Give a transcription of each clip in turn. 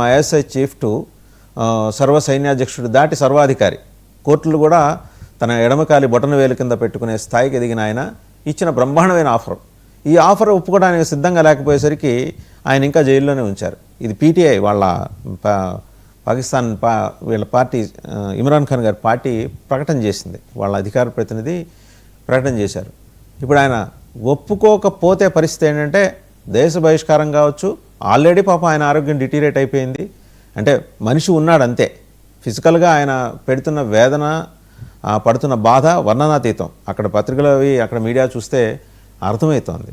ISI chief to సర్వ సైన్యాధ్యక్షుడు దాటి సర్వాధికారి. కోర్టులు కూడా తన ఎడమకాలి బొటన వేలు కింద పెట్టుకునే స్థాయికి ఎదిగిన ఆయన ఇచ్చిన బ్రహ్మాండమైన ఆఫర్. ఈ ఆఫర్ ఒప్పుకోవడానికి సిద్ధంగా లేకపోయేసరికి ఆయన ఇంకా జైల్లోనే ఉంచారు. ఇది పీటీఐ వాళ్ళ పాకిస్తాన్ వీళ్ళ పార్టీ ఇమ్రాన్ ఖాన్ గారి పార్టీ ప్రకటన చేసింది. వాళ్ళ అధికార ప్రతినిధి ప్రకటన చేశారు. ఇప్పుడు ఆయన ఒప్పుకోకపోతే పరిస్థితి ఏంటంటే దేశ బహిష్కారం కావచ్చు. ఆల్రెడీ పాపం ఆయన ఆరోగ్యం డిటీరియేట్ అయిపోయింది. అంటే మనిషి ఉన్నాడు అంతే. ఫిజికల్గా ఆయన పెడుతున్న వేదన, పడుతున్న బాధ వర్ణనాతీతం. అక్కడ పత్రికలు అవి అక్కడ మీడియా చూస్తే అర్థమవుతోంది.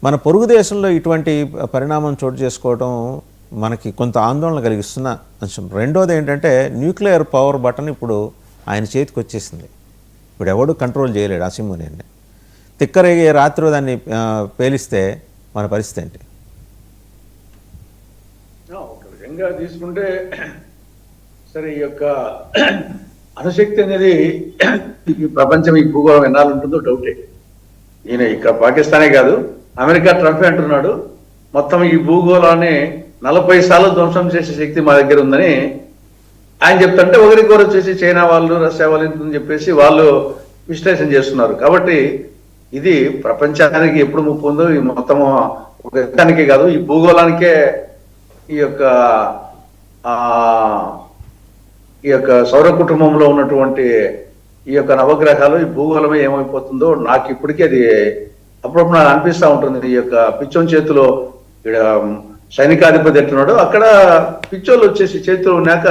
మన పొరుగు దేశంలో ఇటువంటి పరిణామం చోటు చేసుకోవడం మనకి కొంత ఆందోళన కలిగిస్తున్న అంశం. రెండోది ఏంటంటే న్యూక్లియర్ పవర్ బటన్ ఇప్పుడు ఆయన చేతికి వచ్చేసింది. ఇప్పుడు ఎవడు కంట్రోల్ చేయలేడు అసిమునిని. తిక్కరేగే రాత్రి దాన్ని పేలిస్తే మన పరిస్థితి ఏంటి? ఒక విధంగా తీసుకుంటే సరే, ఈ యొక్క అణుశక్తి అనేది ఈ ప్రపంచం ఈ భూగోళం ఎన్నాళ్ళు ఉంటుందో డౌటే. ఈయన ఇక్కడ పాకిస్తానే కాదు, అమెరికా ట్రంప్ అంటున్నాడు మొత్తం ఈ భూగోళాన్ని 40 సార్లు ధ్వంసం చేసే శక్తి మా దగ్గర ఉందని ఆయన చెప్తుంటే ఒకరికొకరు వచ్చేసి చైనా వాళ్ళు, రష్యా వాళ్ళు ఇంతని చెప్పేసి వాళ్ళు విశ్లేషణ చేస్తున్నారు. కాబట్టి ఇది ప్రపంచానికి ఎప్పుడు ముప్పు ఉందో ఈ మొత్తము ఒక దేశానికే కాదు, ఈ భూగోళానికే ఈ యొక్క సౌర కుటుంబంలో ఉన్నటువంటి ఈ యొక్క నవగ్రహాలు, ఈ భూగోళమే ఏమైపోతుందో నాకు ఇప్పటికీ అది అప్పుడప్పుడు నాకు అనిపిస్తూ ఉంటుంది. ఈ యొక్క పిచ్చోని చేతిలో ఇక్కడ సైనికాధిపతి ఎట్టున్నాడు, అక్కడ పిచ్చోళ్ళు వచ్చేసి చేతిలో ఉన్నాక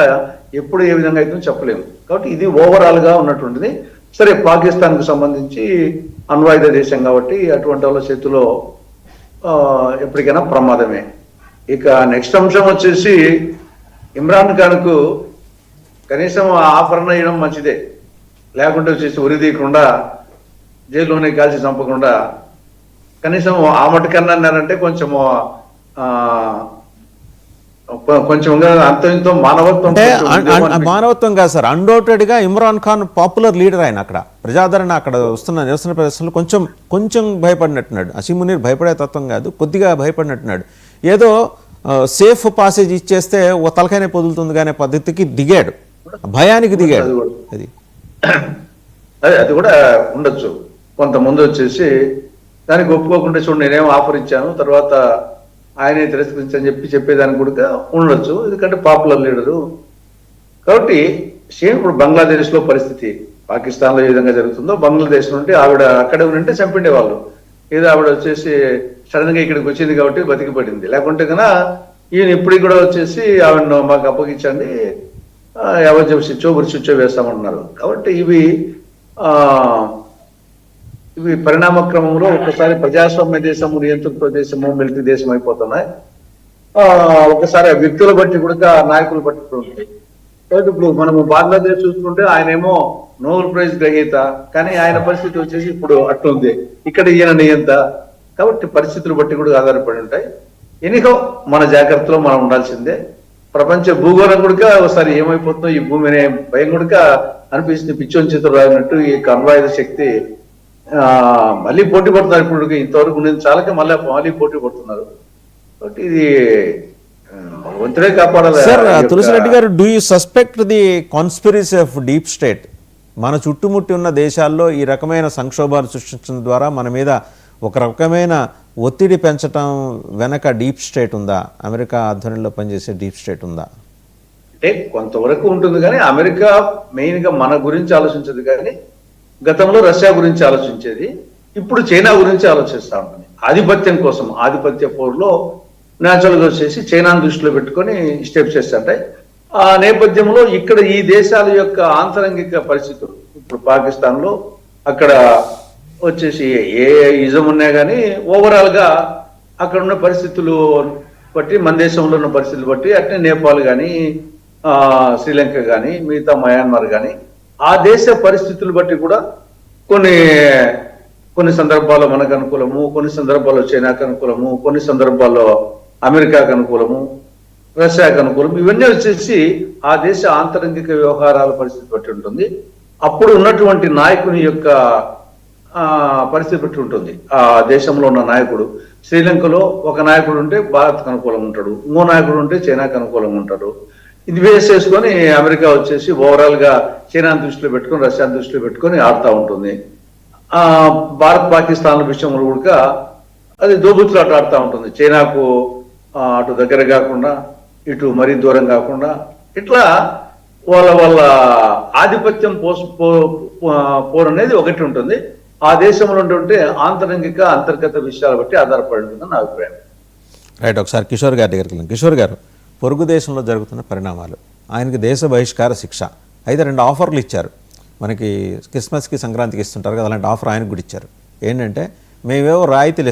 ఎప్పుడు ఏ విధంగా అవుతుందో చెప్పలేము. కాబట్టి ఇది ఓవరాల్ గా ఉన్నటువంటిది. సరే, పాకిస్తాన్ కు సంబంధించి అణ్వాయుధ దేశం కాబట్టి అటువంటి వాళ్ళ చేతిలో ఎప్పటికైనా ప్రమాదమే. ఇక నెక్స్ట్ అంశం వచ్చేసి ఇమ్రాన్ ఖాన్ కు కనీసం ఆఫరణ వేయడం మంచిదే, లేకుంటే వచ్చేసి ఉరి తీయకుండా జైల్లోనే కాల్చి చంపకుండా కనీసం ఆ మటుకన్నా అన్నారంటే కొంచెము అంత ఇంతో మానవత్వం. మానవత్వం కాదు సార్, అన్డౌటెడ్ గా ఇమ్రాన్ ఖాన్ పాపులర్ లీడర్. ఆయన అక్కడ ప్రజాదరణ, అక్కడ వస్తున్న నిరసన ప్రదర్శనలు కొంచెం భయపడినట్టున్నాడు. అసిమునీర్ భయపడే తత్వం కాదు, కొద్దిగా భయపడినట్టున్నాడు. ఏదో సేఫ్ పాసేజ్ ఇచ్చేస్తే ఓ తలకాయనే పొదులుతుంది కానీ పద్ధతికి దిగాడు, భయానికి దిగాడు. అది కూడా ఉండొచ్చు. కొంతమంది వచ్చేసి దానికి ఒప్పుకోకుండా చూడు నేనేం ఆఫర్ ఇచ్చాను తర్వాత ఆయనే తిరస్కరించని చెప్పేదానికి కూడా ఉండొచ్చు, ఎందుకంటే పాపులర్ లీడరు. కాబట్టి సేమ్ ఇప్పుడు బంగ్లాదేశ్ లో పరిస్థితి పాకిస్తాన్ లో ఏ విధంగా జరుగుతుందో బంగ్లాదేశ్ నుండి ఆవిడ అక్కడే ఉంటే చంపిండే వాళ్ళు. ఏదో ఆవిడ వచ్చేసి సడన్ గా ఇక్కడికి వచ్చింది కాబట్టి బతికిపడింది, లేకుంటే కన్నా ఈయన ఇప్పటికి కూడా వచ్చేసి ఆవిడను మాకు అప్పగించండి, ఎవరు చెప్పి ఉరి వేస్తామంటున్నారు. కాబట్టి ఇవి పరిణామ క్రమంలో ఒకసారి ప్రజాస్వామ్య దేశము, నియంత్రిత దేశము, మిలిటరీ దేశం అయిపోతున్నాయి. ఒకసారి వ్యక్తుల బట్టి కూడా నాయకులు బట్టి కూడా ఉంటాయి. కాబట్టి ఇప్పుడు మనము బంగ్లాదేశ్ చూసుకుంటే ఆయనేమో నోబెల్ ప్రైజ్ గ్రహీత, కానీ ఆయన పరిస్థితి వచ్చేసి ఇప్పుడు అట్లుంది, ఇక్కడ ఈయన నియంత. కాబట్టి పరిస్థితులు బట్టి కూడా ఆధారపడి ఉంటాయి. ఎనికో మన జాగ్రత్తలో మనం ఉండాల్సిందే. ప్రపంచ భూగోళం కూడా ఒకసారి ఏమైపోతుందో ఈ భూమి అనే భయం కూడా అనిపిస్తుంది. పిచ్చోని చేతులు రాగినట్టు ఈ అణ్వాయుధ శక్తి మళ్ళీ పోటీ పడుతున్నారు. ఇప్పుడు ఇంతవరకు ఉండేది చాలక మళ్ళీ పోటీ పడుతున్నారు. కాబట్టి ఇది భగవంతుడే కాపాడాలి. సార్, తులసిరెడ్డి గారు, do you suspect the conspiracy of deep state? మన చుట్టుముట్టి ఉన్న దేశాల్లో ఈ రకమైన సంక్షోభాలు సృష్టించడం ద్వారా మన మీద ఒక రకమైన ఒత్తిడి పెంచడం వెనక డీప్ స్టేట్ ఉందా? అమెరికా ఆధ్వర్యంలో పనిచేసే డీప్ స్టేట్ ఉందా? అంటే కొంతవరకు ఉంటుంది, కానీ అమెరికా మెయిన్ గా మన గురించి ఆలోచించదు, కానీ గతంలో రష్యా గురించి ఆలోచించేది, ఇప్పుడు చైనా గురించి ఆలోచిస్తూ ఉంటుంది. ఆధిపత్యం కోసం, ఆధిపత్య పోరులో న్యాచురల్ గా వచ్చేసి చైనాను దృష్టిలో పెట్టుకొని స్టెప్స్ చేస్తుంటాయి. ఆ నేపథ్యంలో ఇక్కడ ఈ దేశాల యొక్క ఆంతరంగిక పరిస్థితులు, ఇప్పుడు పాకిస్తాన్ లో అక్కడ వచ్చేసి ఏ ఇజం ఉన్నా కానీ ఓవరాల్ గా అక్కడ ఉన్న పరిస్థితులు బట్టి, మన దేశంలో ఉన్న పరిస్థితులు బట్టి, అట్నే నేపాల్ కానీ, శ్రీలంక కానీ, మిగతా మయన్మార్ కానీ, ఆ దేశ పరిస్థితులు బట్టి కూడా కొన్ని సందర్భాల్లో మనకు అనుకూలము, కొన్ని సందర్భాల్లో చైనాకు అనుకూలము, కొన్ని సందర్భాల్లో అమెరికాకు అనుకూలము, రష్యాకు అనుకూలం, ఇవన్నీ వచ్చేసి ఆ దేశ ఆంతరంగిక వ్యవహారాల పరిస్థితి బట్టి ఉంటుంది. అప్పుడు ఉన్నటువంటి నాయకుని యొక్క పరిస్థితి బట్టి ఉంటుంది. ఆ దేశంలో ఉన్న నాయకుడు శ్రీలంకలో ఒక నాయకుడు ఉంటే భారత్కు అనుకూలంగా ఉంటాడు, ఇంకో నాయకుడు ఉంటే చైనాకు అనుకూలంగా ఉంటారు. ఇది బేస్ చేసుకొని అమెరికా వచ్చేసి ఓవరాల్ గా చైనాను దృష్టిలో పెట్టుకొని రష్యాను దృష్టిలో పెట్టుకొని ఆడుతూ ఉంటుంది. భారత్ పాకిస్తాన్ల విషయంలో కూడా అది దోబుతులాట ఆడుతూ ఉంటుంది. చైనాకు అటు దగ్గర కాకుండా ఇటు మరీ దూరం కాకుండా ఇట్లా వాళ్ళ ఆధిపత్యం పోరు అనేది ఒకటి ఉంటుంది. ఆ దేశంలో ఉంటుంటే ఆంతరంగిక అంతర్గత విషయాల బట్టి ఆధారపడి ఉంటుందని నా అభిప్రాయం. రైట్, ఒకసారి కిషోర్ గారి దగ్గరికి వెళ్ళాం. కిషోర్ గారు, పొరుగు దేశంలో జరుగుతున్న పరిణామాలు, ఆయనకి దేశ బహిష్కార శిక్ష, అయితే 2 ఆఫర్లు ఇచ్చారు మనకి. క్రిస్మస్కి సంక్రాంతికి ఇస్తుంటారు కదా, అలాంటి ఆఫర్ ఆయనకు కూడా ఇచ్చారు. ఏంటంటే మేమేవో రాయితీలు ఇస్తాం